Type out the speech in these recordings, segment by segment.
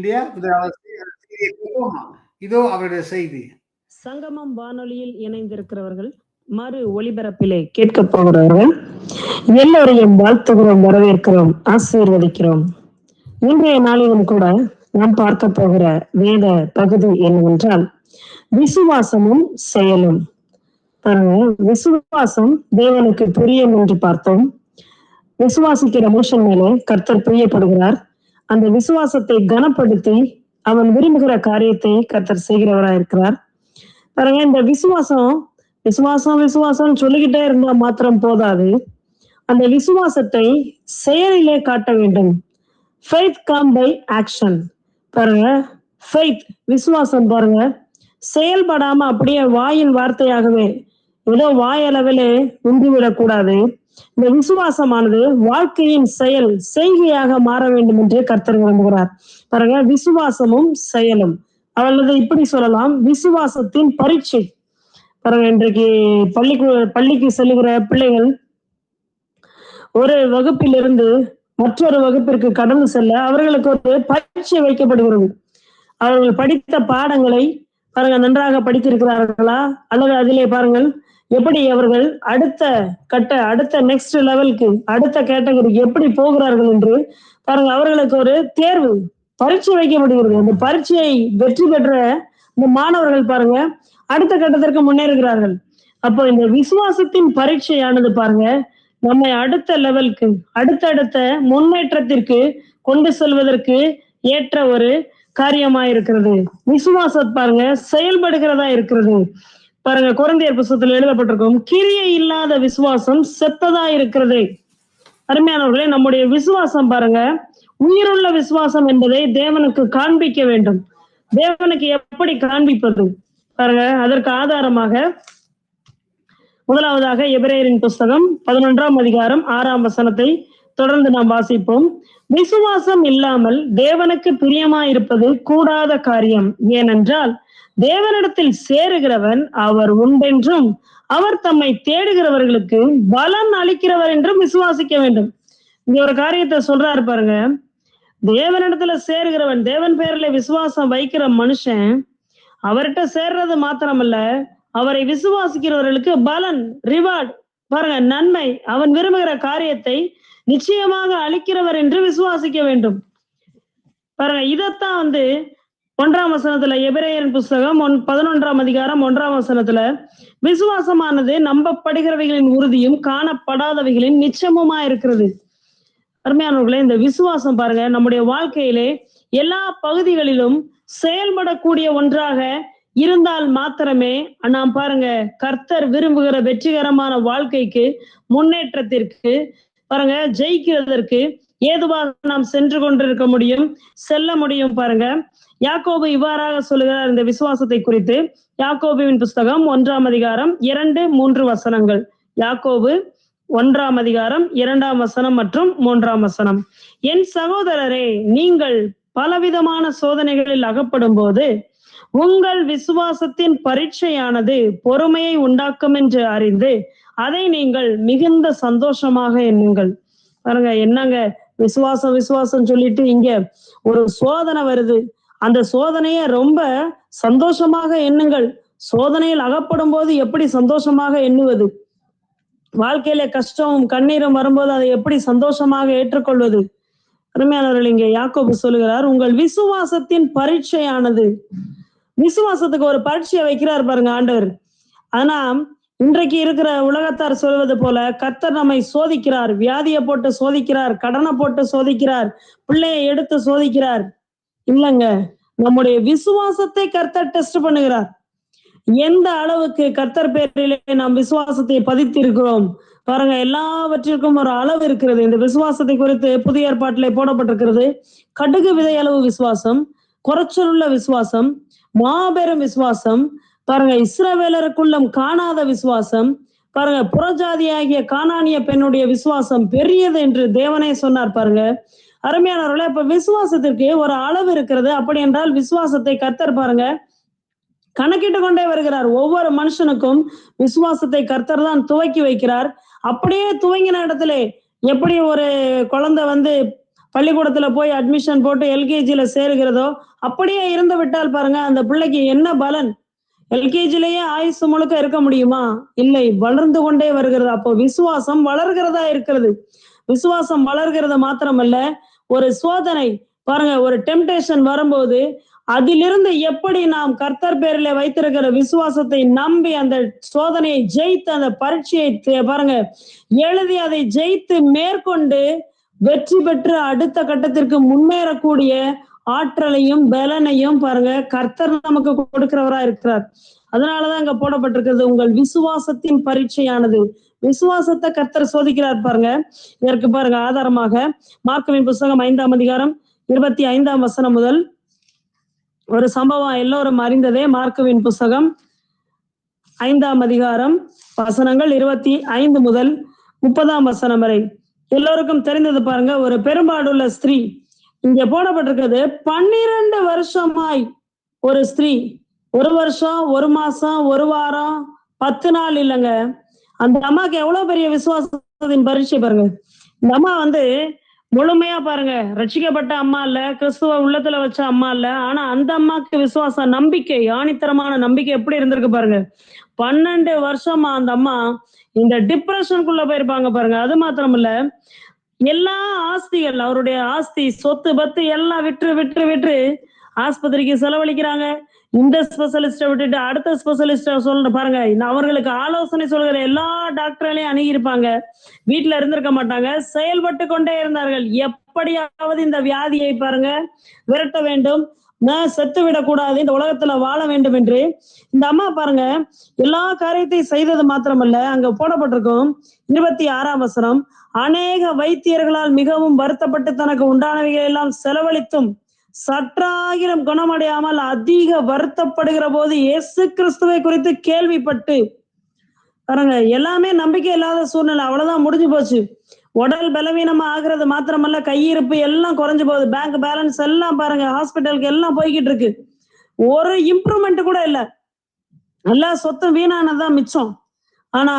இல்லையா? இதோ அவருடைய செய்தி. சங்கமம் வானொலியில் இணைந்திருக்கிறவர்கள், மறு ஒளிபரப்பிலே கேட்க போகிறவர்கள் எல்லோரையும் வாழ்த்துகிறோம், வரவேற்கிறோம், ஆசீர்வதிக்கிறோம். இன்றைய நாளிலும் கூட நாம் பார்க்க போகிற வேத பகுதி என்னவென்றால் விசுவாசமும் செயலும். விசுவாசம் தேவனுக்கு பிரியம் என்று பார்த்தோம். விசுவாசிக்கிற மனுஷன் மேலே கர்த்தர் பிரியப்படுகிறார். அந்த விசுவாசத்தை கனப்படுத்தி அவன் விரும்புகிற காரியத்தை கர்த்தர் செய்கிறவராக இருக்கிறார். பாருங்க, இந்த விசுவாசம் விசுவாசம் விசுவாசம் சொல்லிக்கிட்டே இருந்தா மாத்திரம் போதாது. அந்த விசுவாசத்தை செயலிலே காட்ட வேண்டும். Faith come by action. பாருங்க, ஃபெய்த் விசுவாசம் பாருங்க செயல்படாம அப்படியே வாயின் வார்த்தையாகவே ஏதோ வாயளவிலே உந்திவிடக் கூடாது. இந்த விசுவாசமானது வாழ்க்கையின் செயல் செய்கையாக மாற வேண்டும் என்று கர்த்தர் விரும்புகிறார். பாருங்க, விசுவாசமும் செயலும், அல்லது இப்படி சொல்லலாம், விசுவாசத்தின் பரீட்சை. பாருங்க, இன்றைக்கு பள்ளிக்கு செல்லுகிற பிள்ளைகள் ஒரு வகுப்பிலிருந்து மற்றொரு வகுப்பிற்கு கடந்து செல்ல அவர்களுக்கு ஒரு பரீட்சை வைக்கப்படுகிறது. அவர்கள் படித்த பாடங்களை பாருங்க நன்றாக படித்திருக்கிறார்களா, அல்லது அதிலே பாருங்கள் எப்படி அவர்கள் அடுத்த நெக்ஸ்ட் லெவலுக்கு, அடுத்த கேட்டகரிக்கு எப்படி போகிறார்கள் என்று பாருங்க அவர்களுக்கு ஒரு தேர்வு பரீட்சை வைக்கப்படுகிறது. அந்த பரீட்சையை வெற்றி பெற்ற இந்த மாணவர்கள் பாருங்க அடுத்த கட்டத்திற்கு முன்னேறுகிறார்கள். அப்போ இந்த விசுவாசத்தின் பரீட்சையானது பாருங்க நம்மை அடுத்த லெவலுக்கு, அடுத்தடுத்த முன்னேற்றத்திற்கு கொண்டு செல்வதற்கு ஏற்ற ஒரு காரியமாயிருக்கிறது. விசுவாசம் பாருங்க செயல்படுகிறதா இருக்கிறது. பாருங்க, கொரிந்தியர் புத்தகத்தில் எழுதப்பட்டிருக்கும், கிரியை இல்லாத விசுவாசம் செத்ததா இருக்கிறது. அருமையானவர்களே, நம்முடைய விசுவாசம் பாருங்க உயிருள்ள விசுவாசம் என்பதை தேவனுக்கு காண்பிக்க வேண்டும். தேவனுக்கு எப்படி காண்பிப்பது பாருங்க, அதற்கு ஆதாரமாக முதலாவதாக எபிரேயரின் புஸ்தகம் 11ஆம் அதிகாரம் 6ஆம் வசனத்தை தொடர்ந்து நாம் வாசிப்போம். விசுவாசம் இல்லாமல் தேவனுக்கு பிரியமாயிருப்பது கூடாத காரியம். ஏனென்றால் தேவனிடத்தில் சேருகிறவன் அவர் உண்டென்றும் அவர் தம்மை தேடுகிறவர்களுக்கு பலன் அளிக்கிறவர் என்றும் விசுவாசிக்க வேண்டும். இங்க ஒரு காரியத்தை சொல்றாரு பாருங்க, தேவனிடத்துல சேருகிறவன், தேவன் பேர்ல விசுவாசம் வைக்கிற மனுஷன் அவர்கிட்ட சேர்றது மாத்திரமல்ல, அவரை விசுவாசிக்கிறவர்களுக்கு பலன், ரிவார்டு, பாருங்க நன்மை, அவன் விரும்புகிற காரியத்தை நிச்சயமாக அளிக்கிறவர் என்று விசுவாசிக்க வேண்டும். பாருங்க, இதத்தான் 1ஆம் வசனத்துல எபிரேயரின் புஸ்தகம் 11ஆம் அதிகாரம் 1ஆம் வசனத்துல விசுவாசமானது நம்பப்படுகிறவைகளின் உறுதியும் காணப்படாதவைகளின் நிச்சயமுமா இருக்கிறது. அருமையானவர்களே, இந்த விசுவாசம் பாருங்க நம்முடைய வாழ்க்கையிலே எல்லா பகுதிகளிலும் செயல்படக்கூடிய ஒன்றாக இருந்தால் மாத்திரமே நாம் பாருங்க கர்த்தர் விரும்புகிற வெற்றிகரமான வாழ்க்கைக்கு, முன்னேற்றத்திற்கு பாருங்க ஜெயிக்கிறதற்கு ஏதுவாக நாம் சென்று கொண்டிருக்க முடியும், செல்ல முடியும். பாருங்க, யாக்கோபு இவ்வாறாக சொல்லுகிறார் இந்த விசுவாசத்தை குறித்து. யாக்கோபுவின் புஸ்தகம் 1ஆம் அதிகாரம் 2-3 வசனங்கள். யாக்கோபு 1ஆம் அதிகாரம் 2ஆம் வசனம் மற்றும் 3ஆம் வசனம். என் சகோதரரே, நீங்கள் பலவிதமான சோதனைகளில் அகப்படும் போது உங்கள் விசுவாசத்தின் பரீட்சையானது பொறுமையை உண்டாக்கும் என்று அறிந்து அதை நீங்கள் மிகுந்த சந்தோஷமாக எண்ணுங்கள். பாருங்க, என்னங்க விசுவாசம் விசுவாசம் சொல்லிட்டு இங்க ஒரு சோதனை வருது, அந்த சோதனையை ரொம்ப சந்தோஷமாக எண்ணுங்கள். சோதனையில் அகப்படும் போது எப்படி சந்தோஷமாக எண்ணுவது? வாழ்க்கையில கஷ்டமும் கண்ணீரும் வரும்போது அதை எப்படி சந்தோஷமாக ஏற்றுக்கொள்வது? அருமையானவர்கள், இங்கே யாக்கோபு சொல்லுகிறார், உங்கள் விசுவாசத்தின் பரீட்சையானது. விசுவாசத்துக்கு ஒரு பரீட்சையை வைக்கிறார் பாருங்க ஆண்டவர். ஆனா இன்றைக்கு இருக்கிற உலகத்தார் சொல்வது போல கர்த்தர் நம்மை சோதிக்கிறார், வியாதியை போட்டு சோதிக்கிறார், கடனை போட்டு சோதிக்கிறார், பிள்ளையை எடுத்து சோதிக்கிறார். இல்லைங்க, நம்முடைய விசுவாசத்தை கர்த்தர் டெஸ்ட் பண்ணுகிறார். எந்த அளவுக்கு கர்த்தர் பேரிலே நாம் விசுவாசத்தை பதித்திருக்கிறோம் பாருங்க. எல்லாவற்றிற்கும் ஒரு அளவு இருக்கிறது. இந்த விசுவாசத்தை குறித்து புதிய ஏற்பாட்டிலே போடப்பட்டிருக்கிறது. கடுகு விதை அளவு விசுவாசம், குறைச்சலுள்ள விசுவாசம், மாபெரும் விசுவாசம், பாருங்க இஸ்ரவேலருக்குள்ளும் காணாத விசுவாசம், பாருங்க புறஜாதியாகிய கானானிய பெண்ணுடைய விசுவாசம் பெரியது என்று தேவனே சொன்னார். பாருங்க அருமையானவர்களே, இப்ப விசுவாசத்திற்கு ஒரு அளவு இருக்கிறது. அப்படி என்றால் விசுவாசத்தை கர்த்தர் பாருங்க கணக்கிட்டு கொண்டே வருகிறார். ஒவ்வொரு மனுஷனுக்கும் விசுவாசத்தை கர்த்தர் தான் துவக்கி வைக்கிறார். அப்படியே துவங்கின இடத்துல எப்படி ஒரு குழந்தை பள்ளிக்கூடத்துல போய் அட்மிஷன் போட்டு எல்கேஜில சேருகிறதோ அப்படியே இருந்து விட்டால் பாருங்க அந்த பிள்ளைக்கு என்ன பலன்? எல்கேஜிலேயே ஆயுசு முழுக்க இருக்க முடியுமா? இல்லை, வளர்ந்து கொண்டே வருகிறது. அப்போ விசுவாசம் வளர்கிறதா இருக்கிறது. விசுவாசம் வளர்கிறது மாத்திரமல்ல, ஒரு சோதனை பாருங்க, ஒரு டெம்டேஷன் வரும்போது அதிலிருந்து எப்படி நாம் கர்த்தர் பேரிலே வைத்திருக்கிற விசுவாசத்தை நம்பி அந்த சோதனையை ஜெயித்து அந்த பரீட்சையை பாருங்க எழுதி அதை ஜெயித்து மேற்கொண்டு வெற்றி பெற்று அடுத்த கட்டத்திற்கு முன்னேறக்கூடிய ஆற்றலையும் பலனையும் பாருங்க கர்த்தர் நமக்கு கொடுக்கிறவரா இருக்கிறார். அதனாலதான் இங்க போடப்பட்டிருக்கிறது, உங்கள் விசுவாசத்தின் பரீட்சையானது. விசுவாசத்தை கர்த்தர் சோதிக்கிறார் பாருங்க. இதற்கு பாருங்க ஆதாரமாக மார்க்குவின் புஸ்தகம் 5ஆம் அதிகாரம் 25ஆம் வசனம் முதல் ஒரு சம்பவம் எல்லோரும் அறிந்ததே. மார்க்குவின் புஸ்தகம் 5ஆம் அதிகாரம் வசனங்கள் 25 முதல் 30ஆம் வசனம் வரை எல்லோருக்கும் தெரிந்தது பாருங்க. ஒரு பெரும்பாடுள்ள ஸ்திரீ இங்க போடப்பட்டிருக்கிறது. 12 வருஷமாய் ஒரு ஸ்திரீ, 1 வருஷம் 1 மாசம் 1 வாரம் 10 நாள் இல்லைங்க. அந்த அம்மாக்கு எவ்வளவு பெரிய விசுவாசத்தின் பரீட்சை பாருங்க. இந்த அம்மா முழுமையா பாருங்க ரட்சிக்கப்பட்ட அம்மா இல்ல, கிறிஸ்துவ உள்ளத்துல வச்ச அம்மா இல்ல. ஆனா அந்த அம்மாக்கு விசுவாசம், நம்பிக்கை, ஆணித்தரமான நம்பிக்கை எப்படி இருந்திருக்கு பாருங்க. 12 வருஷமா அந்த அம்மா இந்த டிப்ரெஷனுக்குள்ள போயிருப்பாங்க பாருங்க. அது மாத்திரம் இல்ல, எல்லா ஆஸ்திகள், அவருடைய ஆஸ்தி சொத்து பத்து எல்லாம் விற்று விற்று விற்று ஆஸ்பத்திரிக்கு செலவழிக்கிறாங்க. இந்த ஸ்பெஷலிஸ்ட விட்டுட்டு அடுத்த ஸ்பெஷலிஸ்ட சொல்ற பாருங்க. அவர்களுக்கு ஆலோசனை சொல்கிற எல்லா டாக்டர்களையும் அணுகியிருப்பாங்க. வீட்டுல இருந்திருக்க மாட்டாங்க, செயல்பட்டு கொண்டே இருந்தார்கள். எப்படியாவது இந்த வியாதியை பாருங்க விரட்ட வேண்டும், செத்து விடக்கூடாது, இந்த உலகத்துல வாழ வேண்டும் என்று இந்த அம்மா பாருங்க எல்லா காரியத்தையும் செய்தது மாத்திரமல்ல, அங்க போடப்பட்டிருக்கும் 26ஆம் வசனம், அநேக வைத்தியர்களால் மிகவும் வருத்தப்பட்டு தனக்கு உண்டானவைகள் எல்லாம் செலவழித்தும் சற்றாகிலும் குணமடையாமல் அதிக வருத்தப்படுகிற போது இயேசு கிறிஸ்துவை குறித்து கேள்விப்பட்டு பாருங்க, எல்லாமே நம்பிக்கை இல்லாத சூழ்நிலை, அவ்வளவுதான், முடிஞ்சு போச்சு. உடல் பலவீனமா ஆகுறது மாத்திரமல்ல, கையிருப்பு எல்லாம் குறைஞ்சு போகுது, பேங்க் பேலன்ஸ் எல்லாம் பாருங்க ஹாஸ்பிட்டலுக்கு எல்லாம் போய்கிட்டு இருக்கு, ஒரு இம்ப்ரூவ்மெண்ட் கூட இல்ல, எல்லா சொத்தும் வீணானதான் மிச்சம். ஆனா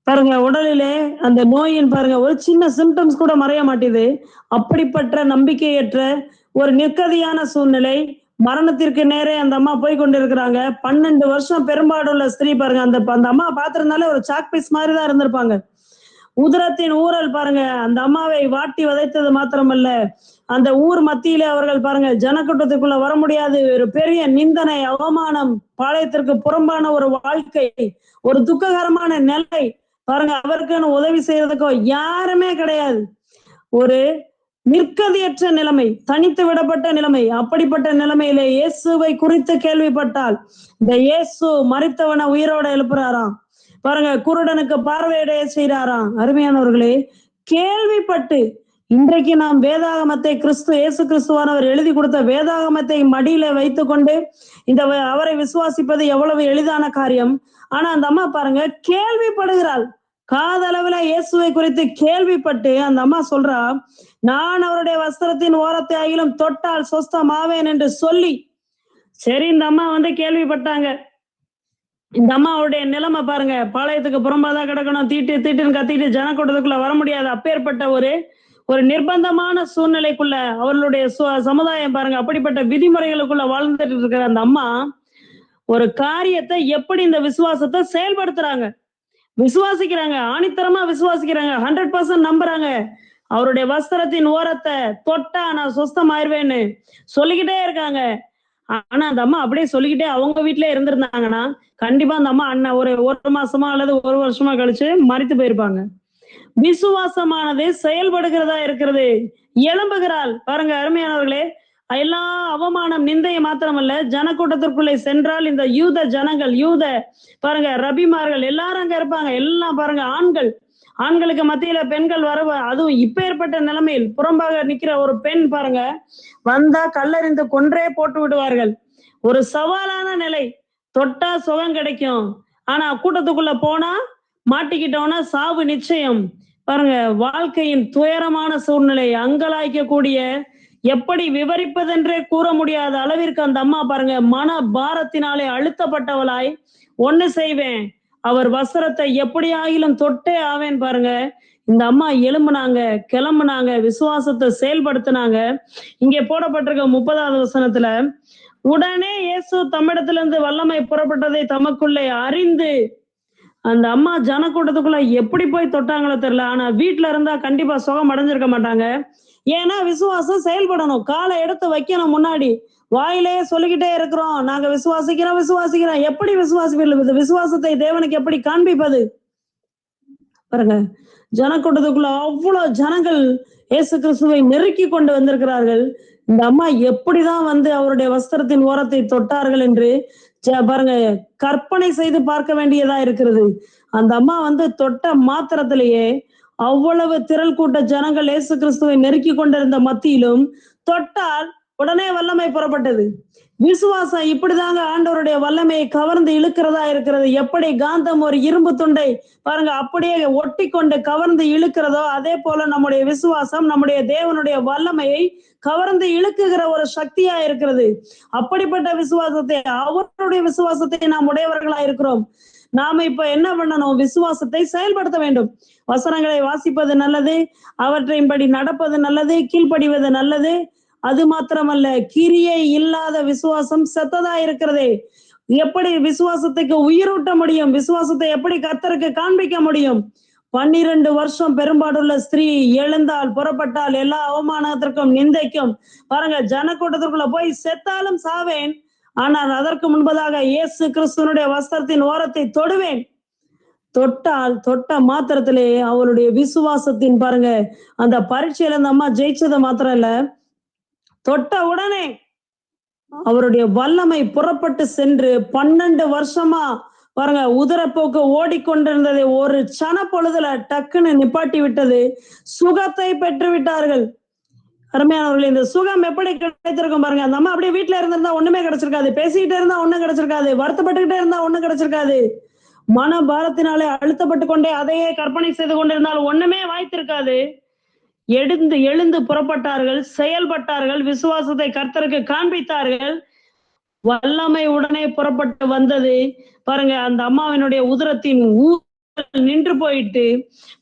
பாருங்க உடலிலே அந்த நோயின் பாருங்க ஒரு சின்ன சிம்டம்ஸ் கூட மறைய மாட்டேது. அப்படிப்பட்ட நம்பிக்கையற்ற ஒரு நிர்கதியான சூழ்நிலை, மரணத்திற்கு நேரே அந்த அம்மா போய் கொண்டிருக்கிறாங்க. 12 வருஷம் பெரும்பாடுள்ள ஸ்திரீ பாருங்க. அந்த அம்மா பாத்திருந்தாலே ஒரு சாக் பீஸ் மாதிரிதான் இருந்திருப்பாங்க. உதரத்தின் ஊரல் பாருங்க அந்த அம்மாவை வாட்டி வதைத்தது மாத்திரமல்ல, அந்த ஊர் மத்தியிலே அவர்கள் பாருங்க ஜனக்கூட்டத்துக்குள்ள வர முடியாது, ஒரு பெரிய நிந்தனை, அவமானம், பாளையத்திற்கு புறம்பான ஒரு வாழ்க்கை, ஒரு துக்ககரமான நிலை பாருங்க. அவருக்குன்னு உதவி செய்யறதுக்கோ யாருமே கிடையாது. ஒரு நிற்கதியற்ற நிலைமை, தனித்து விடப்பட்ட நிலைமை. அப்படிப்பட்ட நிலைமையிலே இயேசுவை குறித்து கேள்விப்பட்டால், இந்த இயேசு மரித்தவனை உயிரோட எழுப்புறாராம் பாருங்க, குருடனுக்கு பார்வையடைய செய்யறாராம். அருமையானவர்களே, கேள்விப்பட்டு இன்றைக்கு நாம் வேதாகமத்தை இயேசு கிறிஸ்துவானவர் எழுதி கொடுத்த வேதாகமத்தை மடியில வைத்து கொண்டு இந்த அவரை விசுவாசிப்பது எவ்வளவு எளிதான காரியம். ஆனா அந்த அம்மா பாருங்க கேள்விப்படுகிறாள், காதளவுல இயேசுவை குறித்து கேள்விப்பட்டு அந்த அம்மா சொல்றா, நான் அவருடைய வஸ்திரத்தின் ஓரத்தை ஆகிலும் தொட்டால் சொஸ்தமாவேன் என்று சொல்லி, சரி இந்த அம்மா கேள்விப்பட்டாங்க. இந்த அம்மாவுடைய நிலைமை பாருங்க, பாளையத்துக்கு புறம்பாதான் கிடக்கணும், தீட்டுன்னு கத்திட்டு ஜனக்கூட்டத்துக்குள்ள வர முடியாது. அப்பேற்பட்ட ஒரு நிர்பந்தமான சூழ்நிலைக்குள்ள அவர்களுடைய சமுதாயம் பாருங்க, அப்படிப்பட்ட விதிமுறைகளுக்குள்ள வாழ்ந்துட்டு இருக்கிற அந்த அம்மா ஒரு காரியத்தை எப்படி இந்த விசுவாசத்தை செயல்படுத்துறாங்க, விசுவாசிக்கிறாங்க, ஆணித்தரமா விசுவாசிக்கிறாங்க, 100% நம்புறாங்க. அவருடைய வஸ்திரத்தின் ஓரத்தை தொட்டா நான் சொஸ்தமாயிருவேன்னு சொல்லிக்கிட்டே இருக்காங்க. ஆனா அந்த அம்மா அப்படியே சொல்லிக்கிட்டே அவங்க வீட்டுல இருந்திருந்தாங்கன்னா கண்டிப்பா அந்த அம்மா ஒரு மாசமா அல்லது 1 வருஷமா கழிச்சு மரித்து போயிருப்பாங்க. விசுவாசமானது செயல்படுகிறதா இருக்கிறது, எழும்புகிறாள் பாருங்க. அருமையானவர்களே, எல்லா அவமானம் நிந்தையை மாத்திரமல்ல, ஜனக்கூட்டத்திற்குள்ளே சென்றால் இந்த யூத ஜனங்கள், பாருங்க ரபிமார்கள் எல்லாரும் அங்க இருப்பாங்க, எல்லாம் பாருங்க ஆண்களுக்கு மத்தியில பெண்கள் அதுவும் இப்ப ஏற்பட்ட நிலைமையில் புறம்பாக நிக்கிற ஒரு பெண் பாருங்க வந்தா கல்லறிந்து கொன்றே போட்டு விடுவார்கள். ஒரு சவாலான நிலை, தொட்டா சுகம் கிடைக்கும், ஆனா கூட்டத்துக்குள்ள போனா மாட்டிக்கிட்டோம்னா சாவு நிச்சயம். பாருங்க வாழ்க்கையின் துயரமான சூழ்நிலை, அங்கலாய்க்கக்கூடிய, எப்படி விவரிப்பதென்றே கூற முடியாத அளவிற்கு அந்த அம்மா பாருங்க மன பாரத்தினாலே அழுத்தப்பட்டவளாய், ஒண்ணு செய்வேன், அவர் வஸ்திரத்தை எப்படியாகிலும் தொட்டே ஆவேன் பாருங்க. இந்த அம்மா எழும்புனாங்க, கிளம்புனாங்க, விசுவாசத்தை செயல்படுத்தினாங்க. இங்கே போடப்பட்டிருக்க 30வது வசனத்துல, உடனே இயேசு தம்மிடத்திலிருந்து வல்லமை புறப்பட்டதை தமக்குள்ளே அறிந்து, அந்த அம்மா ஜனக்கூட்டத்துக்குள்ள எப்படி போய் தொட்டாங்களோ தெரியல. ஆனா வீட்டுல இருந்தா கண்டிப்பா சுகம் அடைஞ்சிருக்க மாட்டாங்க. ஏன்னா விசுவாசம் செயல்படணும். காலை எடுத்து வைக்கணும் முன்னாடி. வாயிலே சொல்லிக்கிட்டே இருக்கிறோம், நாங்க விசுவாசிக்கிறோம் விசுவாசிக்கிறோம். எப்படி விசுவாசிப்பீர்கள்? விசுவாசத்தை தேவனுக்கு எப்படி காண்பிப்பது? பாருங்க, ஜனக்கூட்டத்துக்குள்ள அவ்வளவு ஜனங்கள் இயேசு கிறிஸ்துவை நெருக்கி கொண்டு வந்திருக்கிறார்கள். இந்த அம்மா எப்படிதான் வந்து அவருடைய வஸ்திரத்தின் ஓரத்தை தொட்டார்கள் என்று பாருங்க, கற்பனை செய்து பார்க்க வேண்டியதா இருக்கிறது. அந்த அம்மா வந்து தொட்ட மாத்திரத்திலேயே அவ்வளவு திரள் கூட்ட ஜனங்கள் இயேசு கிறிஸ்துவை நெருக்கி கொண்டிருந்த மத்தியிலும் தொட்டால் உடனே வல்லமை புறப்பட்டது. விசுவாசம் இப்படிதாங்க ஆண்டவருடைய வல்லமையை கவர்ந்து இழுக்கிறதா இருக்கிறது. எப்படி காந்தம் ஒரு இரும்பு துண்டை பாருங்க அப்படியே ஒட்டி கொண்டு கவர்ந்து இழுக்கிறதோ, அதே போல நம்முடைய விசுவாசம் நம்முடைய தேவனுடைய வல்லமையை கவர்ந்து இழுக்குகிற ஒரு சக்தியா இருக்கிறது. அப்படிப்பட்ட விசுவாசத்தை, அவருடைய விசுவாசத்தை நாம் உடையவர்களா இருக்கிறோம். நாம இப்ப என்ன பண்ணணும்? விசுவாசத்தை செயல்படுத்த வேண்டும். வசனங்களை வாசிப்பது நல்லது, அவற்றையின்படி நடப்பது நல்லது, கீழ்ப்படிவது நல்லது. அது மாத்திரமல்ல, கிரியை இல்லாத விசுவாசம் செத்ததா இருக்கிறதே. எப்படி விசுவாசத்துக்கு உயிரூட்ட முடியும்? விசுவாசத்தை எப்படி கர்த்தருக்கு காண்பிக்க முடியும்? 12 வருஷம் பெரும்பாடுள்ள ஸ்திரீ எழுந்தால், புறப்பட்டால், எல்லா அவமானத்திற்கும் நிந்தைக்கும் பாருங்க, ஜனக்கூட்டத்திற்குள்ள போய் செத்தாலும் சாவேன், ஆனால் அதற்கு முன்பதாக இயேசு கிறிஸ்துவனுடைய வஸ்திரத்தின் ஓரத்தை தொடுவேன். தொட்டால் தொட்ட மாத்திரத்திலே அவருடைய விசுவாசத்தின் பாருங்க, அந்த பரீட்சையில அந்த அம்மா ஜெயிச்சது மாத்திரம் இல்ல, தொட்ட உடனே அவருடைய வல்லமை புறப்பட்டு சென்று 12 வருஷமா பாருங்க உதரப்போக்கு ஓடிக்கொண்டிருந்ததை ஒரு சன பொழுதுல டக்குன்னு நிப்பாட்டி விட்டது. சுகத்தை பெற்று விட்டார்கள். அருமையானவர்கள், இந்த சுகம் எப்படி கிடைத்திருக்கும் பாருங்க. அந்த அம்மா அப்படியே வீட்டுல இருந்திருந்தா ஒண்ணுமே கிடைச்சிருக்காது, பேசிக்கிட்டே இருந்தா ஒண்ணும் கிடைச்சிருக்காது, வருத்தப்பட்டுக்கிட்டே இருந்தா ஒண்ணும் கிடைச்சிருக்காது. மன பாரத்தினாலே அழுத்தப்பட்டு கொண்டே அதையே கற்பனை செய்து கொண்டிருந்தால் ஒண்ணுமே வாய்த்திருக்காது. எழுந்து புறப்பட்டார்கள், செயல்பட்டார்கள், விசுவாசத்தை கர்த்தருக்கு காண்பித்தார்கள். வல்லமை உடனே புறப்பட்டு வந்தது. பாருங்க, அந்த அம்மாவினுடைய உதரத்தின் நின்று போயிட்டு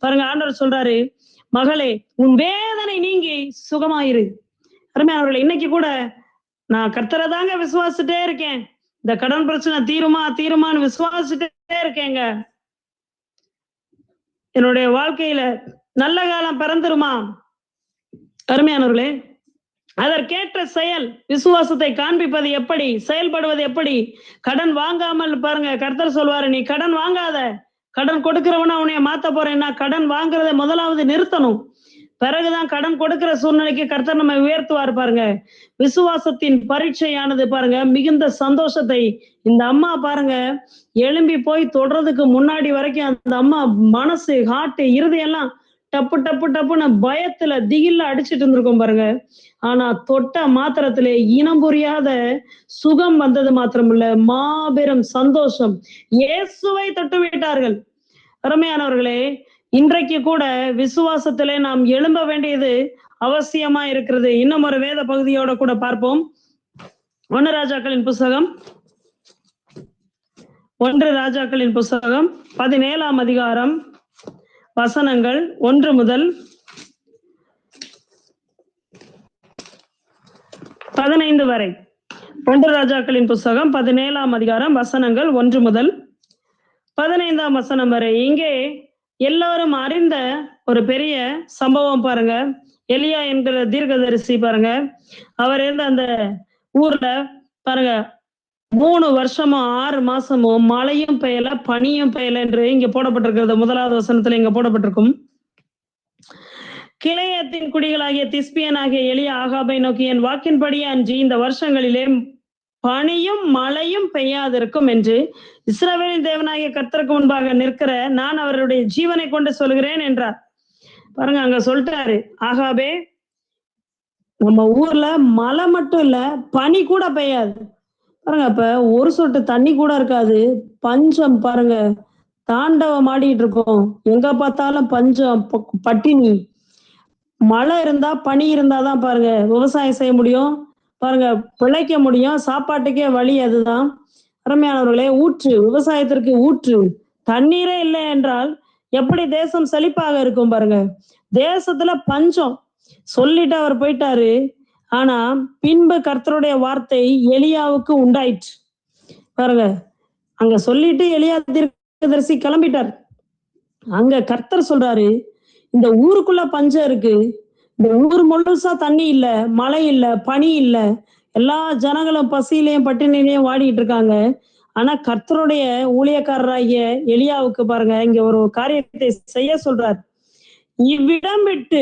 பாருங்க, ஆண்டவர் சொல்றாரு, மகளே உன் வேதனை நீங்கி சுகமாயிரு. அருமையானவர்களே, இன்னைக்கு கூட நான் கர்த்தரை தாங்க விசுவாசிட்டே இருக்கேன், இந்த கடன் பிரச்சனை தீருமான்னு விசுவாசிட்டே இருக்கேங்க, என்னுடைய வாழ்க்கையில நல்ல காலம் பிறந்துருமா. அருமையானவர்களே, அதற்கேற்ற செயல், விசுவாசத்தை காண்பிப்பது எப்படி, செயல்படுவது எப்படி? கடன் வாங்காமல் பாருங்க, கர்த்தர் சொல்வாரு, நீ கடன் வாங்காத, கடன் கொடுக்கிறவனா உன்னைய மாத்த போறேன்னா கடன் வாங்குறதை முதலாவது நிறுத்தணும். பிறகுதான் கடன் கொடுக்கிற சூழ்நிலைக்கு கர்த்தர் நம்ம உயர்த்துவார். பாருங்க, விசுவாசத்தின் பரீட்சையானது பாருங்க மிகுந்த சந்தோஷத்தை இந்த அம்மா பாருங்க எழும்பி போய் தொடறதுக்கு முன்னாடி வரைக்கும் அந்த அம்மா மனசு, ஹார்ட், இருதயெல்லாம் டப்பு டப்பு டப்புன்னு பயத்துல திகில்ல அடிச்சிட்டு இருந்திருக்கும் பாருங்க. ஆனா தொட்ட மாத்திரத்திலே இனம் புரியாத சுகம் வந்தது மாத்திரமில்ல, மாபெரும் சந்தோஷம். இயேசுவை தொட்டு விட்டார்கள். அருமையானவர்களே, இன்றைக்கு கூட விசுவாசத்திலே நாம் எழும்ப வேண்டியது அவசியமா இருக்கிறது. இன்னும் ஒரு வேத பகுதியோட கூட பார்ப்போம். 1 ராஜாக்களின் புஸ்தகம் 17ஆம் அதிகாரம் வசனங்கள் 1 முதல் 15 வரை. 1 ராஜாக்களின் புஸ்தகம் 17ஆம் அதிகாரம் வசனங்கள் 1 முதல் 15ஆம் வசனம் வரை. இங்கே எல்லாரும் அறிந்த ஒரு பெரிய சம்பவம் பாருங்க. எலியா என்கிற தீர்க்கதரிசி பாருங்க, அவர் இருந்த அந்த ஊர்ல பாருங்க 3 வருஷமும் 6 மாசமும் மழையும் பெய்யல, பனியும் பெய்யல என்று இங்க போடப்பட்டிருக்கிறது. 1வது வசனத்துல இங்க போடப்பட்டிருக்கும். கிளையத்தின் குடிகளாகிய திஸ்பியனாகிய எலியா ஆகாபை நோக்கி, என் வாக்கின்படியே அன்றி இந்த வருஷங்களிலே பனியும் மழையும் பெய்யாதிருக்கும் என்று இஸ்ரவேலின் தேவனாகிய கர்த்தருக்கு முன்பாக நிற்கிற நான் அவருடைய ஜீவனை கொண்டு சொல்கிறேன் என்றார். பாருங்க, அங்க சொல்லிட்டாரு, ஆகாபே நம்ம ஊர்ல மழை மட்டும் இல்ல, பனி கூட பெய்யாது. பாருங்க, அப்ப ஒரு சொட்டு தண்ணி கூட இருக்காது. பஞ்சம் பாருங்க தாண்டவம் ஆடிட்டு இருக்கோம். எங்க பார்த்தாலும் பஞ்சம், பட்டினி. மழை இருந்தா, பனி இருந்தாதான் பாருங்க விவசாயம் செய்ய முடியும், பாருங்க பிழைக்க முடியும், சாப்பாட்டுக்கே வழி அதுதான். அருமையானவர்களே, ஊற்று, விவசாயத்திற்கு ஊற்று, தண்ணீரே இல்லை என்றால் எப்படி தேசம் செழிப்பாக இருக்கும் பாருங்க. தேசத்துல பஞ்சம் சொல்லிட்டு அவர் போயிட்டாரு. ஆனா பின்பு கர்த்தருடைய வார்த்தை எலியாவுக்கு உண்டாயிற்று பாருங்க. அங்க சொல்லிட்டு எலியா தீர்க்கதரிசி கிளம்பிட்டார். அங்க கர்த்தர் சொல்றாரு, இந்த ஊருக்குள்ள பஞ்சம் இருக்கு, இந்த ஊர் முழுசா தண்ணி இல்ல, மழை இல்ல, பனி இல்ல, எல்லா ஜனங்களும் பசியிலையும் பட்டினிலையும் வாடிட்டு இருக்காங்க. ஆனா கர்த்தருடைய ஊழியக்காரராகிய எலியாவுக்கு பாருங்க இங்க ஒரு காரியத்தை செய்ய சொல்றார். இவ்விடம் விட்டு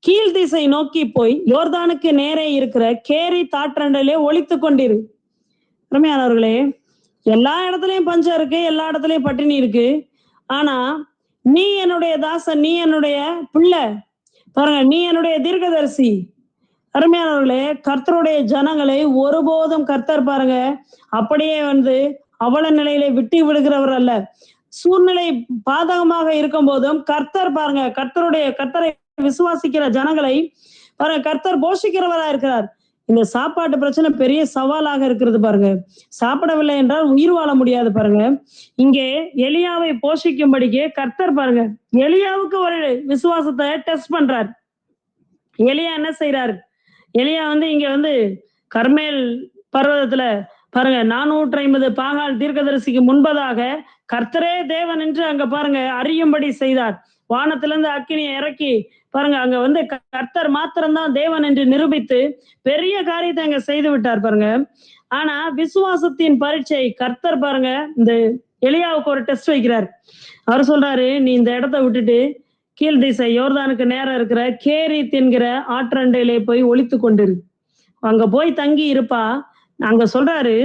கீழ் திசை நோக்கி போய் யோர்தானுக்கு நேரே இருக்கிற கேரி தாற்றண்டிலே ஒளித்து கொண்டிரு. அருமையானவர்களே, எல்லா இடத்துலயும் பஞ்சம் இருக்கு, எல்லா இடத்துலயும் பட்டினி இருக்கு. ஆனா நீ என்னுடைய தாசன், நீ என்னுடைய பிள்ளை பாருங்க, நீ என்னுடைய தீர்க்கதரிசி. அருமையானவர்களே, கர்த்தருடைய ஜனங்களை ஒருபோதும் கர்த்தர் பாருங்க அப்படியே அவல நிலையிலே விட்டு விடுகிறவர் அல்ல. சூழ்நிலை பாதகமாக இருக்கும் போதும் கர்த்தர் பாருங்க கர்த்தரை விசுவாசிக்கிற ஜனங்களை பாருங்க கர்த்தர் போஷிக்கிறவரா இருக்கிறார். இந்த சாப்பாட்டு பிரச்சனை பெரிய சவாலாக இருக்கிறது பாருங்க. சாப்பிடவில்லை என்றால் உயிர் வாழ முடியாது பாருங்க. இங்கே எலியாவை போஷிக்கும்படிக்கு கர்த்தர் பாருங்க எலியாவுக்கு ஒரு விசுவாசத்தை டெஸ்ட் பண்றார். எலியா என்ன செய்யறாரு? எலியா இங்க கர்மேல் பர்வதத்துல பாருங்க 450 பாகால் தீர்க்கதரிசிக்கு முன்பதாக கர்த்தரே தேவன் என்று அங்க பாருங்க அறியும்படி செய்தார். வானத்திலிருந்து அக்கினியை இறக்கி பாருங்க அங்க கர்த்தர் மாத்திரம்தான் தேவன் என்று நிரூபித்து பெரிய காரியத்தை அங்க செய்து விட்டார் பாருங்க. ஆனா விசுவாசத்தின் பரீட்சை கர்த்தர் பாருங்க இந்த எலியாவுக்கு ஒரு டெஸ்ட் வைக்கிறார். அவர் சொல்றாரு, நீ இந்த இடத்த விட்டுட்டு கீழ் திசை யோர்தானுக்கு நேரம் இருக்கிற கேரித் என்கிற ஆற்றண்டையிலே போய் ஒளித்து கொண்டிரு, அங்க போய் தங்கி இருப்பா. அங்க சொல்றாரு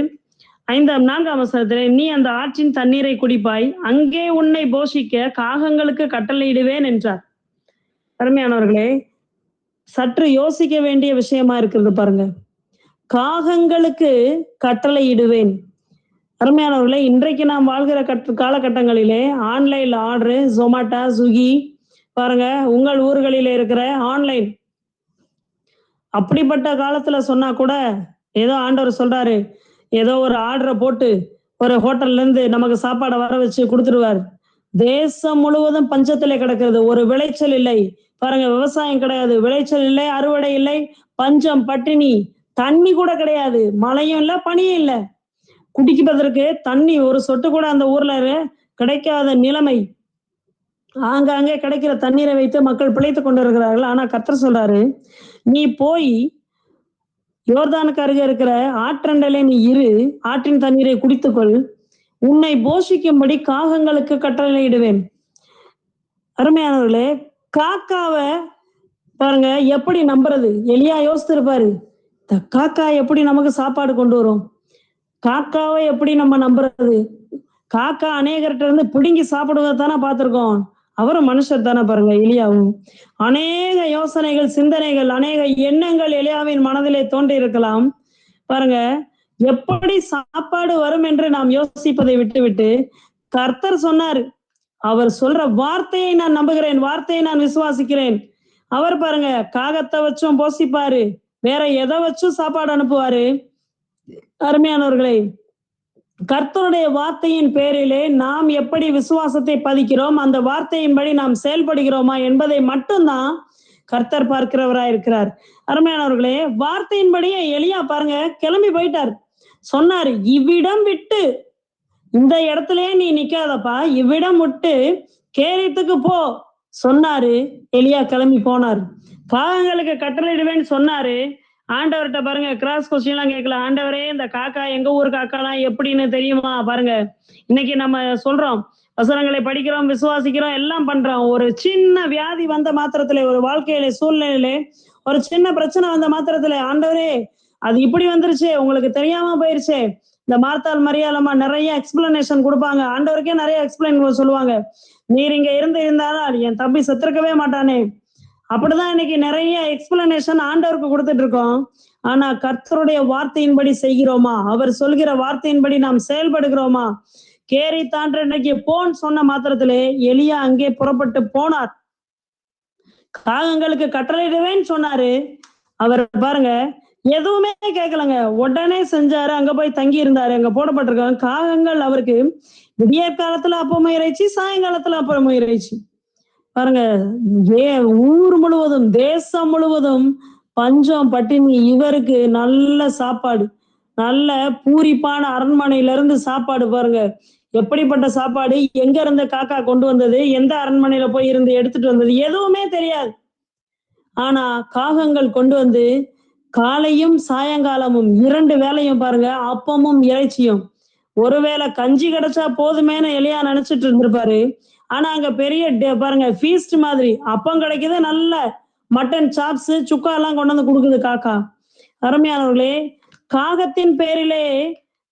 4ஆம் வசனத்திலே, நீ அந்த ஆற்றின் தண்ணீரை குடிப்பாய், அங்கே உன்னை போஷிக்க காகங்களுக்கு கட்டளையிடுவேன் என்றார். அருமையானவர்களே, சற்று யோசிக்க வேண்டிய விஷயமா இருக்கிறது பாருங்க. காகங்களுக்கு கட்டளையிடுவேன். அருமையானவர்களே, இன்றைக்கு நாம் வாழ்கிற காலகட்டங்களிலே ஆன்லைன்ல ஆர்டரு, ஜொமாட்டோ, ஸ்விக்கி பாருங்க, உங்கள் ஊர்களில இருக்கிற ஆன்லைன் அப்படிப்பட்ட காலத்துல சொன்னா கூட ஏதோ ஆண்டவர் சொல்றாரு, ஏதோ ஒரு ஆர்டரை போட்டு ஒரு ஹோட்டல்ல இருந்து நமக்கு சாப்பாடை வர வச்சு கொடுத்துருவார். தேசம் முழுவதும் பஞ்சத்திலே கிடக்கிறது. ஒரு விளைச்சல் இல்லை பாருங்க, விவசாயம் கிடையாது, விளைச்சல் இல்லை, அறுவடை இல்லை, பஞ்சம், பட்டினி, தண்ணி கூட கிடையாது, மழையும் இல்லை, பனியும் இல்லை, குடிப்பதற்கு தண்ணி ஒரு சொட்டு கூட அந்த ஊர்ல கிடைக்காத நிலைமை. ஆங்காங்கே கிடைக்கிற தண்ணீரை வைத்து மக்கள் பிழைத்துக் கொண்டிருக்கிறார்கள். ஆனா கர்த்தர் சொல்றாரு, நீ போய் யோர்தானுக்கு அருகே இருக்கிற ஆற்றண்டலே நீ இரு, ஆற்றின் தண்ணீரை குடித்துக்கொள், உன்னை போஷிக்கும்படி காகங்களுக்கு கட்டளையிடுவேன். அருமையானவர்களே, காக்காவை பாருங்க எப்படி நம்புறது? எலியா யோசித்திருப்பாரு, இந்த காக்கா எப்படி நமக்கு சாப்பாடு கொண்டு வரும், காக்காவை எப்படி நம்ம நம்புறது? காக்கா அநேகர்கிட்ட இருந்து பிடுங்கி சாப்பிடுவதானே பார்த்திருக்கோம். அவரும் மனுஷர் தானே பாருங்க. எலியாவும் அநேக யோசனைகள், சிந்தனைகள், அநேக எண்ணங்கள் எலியாவின் மனதிலே தோன்றி இருக்கலாம் பாருங்க. எப்படி சாப்பாடு வரும் என்று நாம் யோசிப்பதை விட்டுவிட்டு கர்த்தர் சொன்னார், அவர் சொல்ற வார்த்தையை நான் நம்புகிறேன், வார்த்தையை நான் விசுவாசிக்கிறேன். அவர் பாருங்க காகத்தை வச்சும் போஷிப்பாரு, வேற எதை வச்சும் சாப்பாடு அனுப்புவாரு. அருமையானவர்களே, கர்த்தருடைய வார்த்தையின் பேரிலே நாம் எப்படி விசுவாசத்தை பதிக்கிறோம், அந்த வார்த்தையின்படி நாம் செயல்படுகிறோமா என்பதை மட்டும்தான் கர்த்தர் பார்க்கிறவராயிருக்கிறார். அருமையானவர்களே, வார்த்தையின்படியே எலியா பாருங்க கிளம்பி போயிட்டார். சொன்னாரு, இவ்விடம் விட்டு இந்த இடத்துலயே நீ நிக்காதப்பா, இவ்விடம் விட்டு கேரித்துக்கு போ சொன்னாரு. எலியா கிளம்பி போனார். காகங்களுக்கு கட்டளையிடுவேன்னு சொன்னாரு. ஆண்டவர்கிட்ட பாருங்க கிராஸ் கொஸ்டின் எல்லாம் கேட்கல. ஆண்டவரே, இந்த காக்கா எங்க ஊர் காக்காலாம் எப்படின்னு தெரியுமா? பாருங்க, இன்னைக்கு நம்ம சொல்றோம், வசனங்களை படிக்கிறோம், விசுவாசிக்கிறோம், எல்லாம் பண்றோம். ஒரு சின்ன வியாதி வந்த மாத்திரத்திலே, ஒரு வாழ்க்கையில சூழ்நிலையிலே ஒரு சின்ன பிரச்சனை வந்த மாத்திரத்திலே, ஆண்டவரே அது இப்படி வந்துருச்சு, உங்களுக்கு தெரியாம போயிருச்சு. இந்த மார்த்தாள் மரியாளம்மா நிறைய எக்ஸ்பிளனேஷன் கொடுப்பாங்க. ஆண்டவருக்கே நிறைய எக்ஸ்பிளைன் சொல்லுவாங்க. நீர் இங்க இருந்தாலும் என் தம்பி செத்துருக்கவே மாட்டானே. அப்படிதான் இன்னைக்கு நிறைய எக்ஸ்பிளனேஷன் ஆண்டவருக்கு கொடுத்துட்டு இருக்கோம். ஆனா கர்த்தருடைய வார்த்தையின்படி செய்கிறோமா? அவர் சொல்கிற வார்த்தையின்படி நாம் செயல்படுகிறோமா? கேரி தாண்ட இன்னைக்கு போன் சொன்ன மாத்திரத்திலே எலியா அங்கே புறப்பட்டு போனார். காகங்களுக்கு கட்டளையிடுவேன்னு சொன்னாரு. அவர் பாருங்க எதுவுமே கேட்கலங்க. உடனே செஞ்சாரு. அங்க போய் தங்கி இருந்தாரு. அங்க போடப்பட்டிருக்காங்க. காகங்கள் அவருக்கு விடியற் காலத்துல அப்பமும் இறைச்சி, சாயங்காலத்துல அப்பமும் இறைச்சி. பாருங்க, ஊர் முழுவதும், தேசம் முழுவதும் பஞ்சம், பட்டினி. இவருக்கு நல்ல சாப்பாடு. நல்ல பூரிப்பான அரண்மனையில இருந்து சாப்பாடு பாருங்க. எப்படிப்பட்ட சாப்பாடு, எங்க இருந்து காக்கா கொண்டு வந்தது, எந்த அரண்மனையில போய் இருந்து எடுத்துட்டு வந்தது, எதுவுமே தெரியாது. ஆனா காகங்கள் கொண்டு வந்து காலையும் சாயங்காலமும் 2 வேளையும் பாருங்க, அப்பமும் இறைச்சியும். ஒருவேளை கஞ்சி கிடைச்சா போதுமேன்னு எலியா நினைச்சிட்டு இருந்திருப்பாரு. ஆனா அங்க பெரிய பாருங்க ஃபீஸ்ட் மாதிரி அப்பம் கிடைக்குது, நல்ல மட்டன் சாப்ஸ், சுக்கா எல்லாம் கொண்டு வந்து கொடுக்குது காக்கா. அருமையானவர்களே, காகத்தின் பேரிலே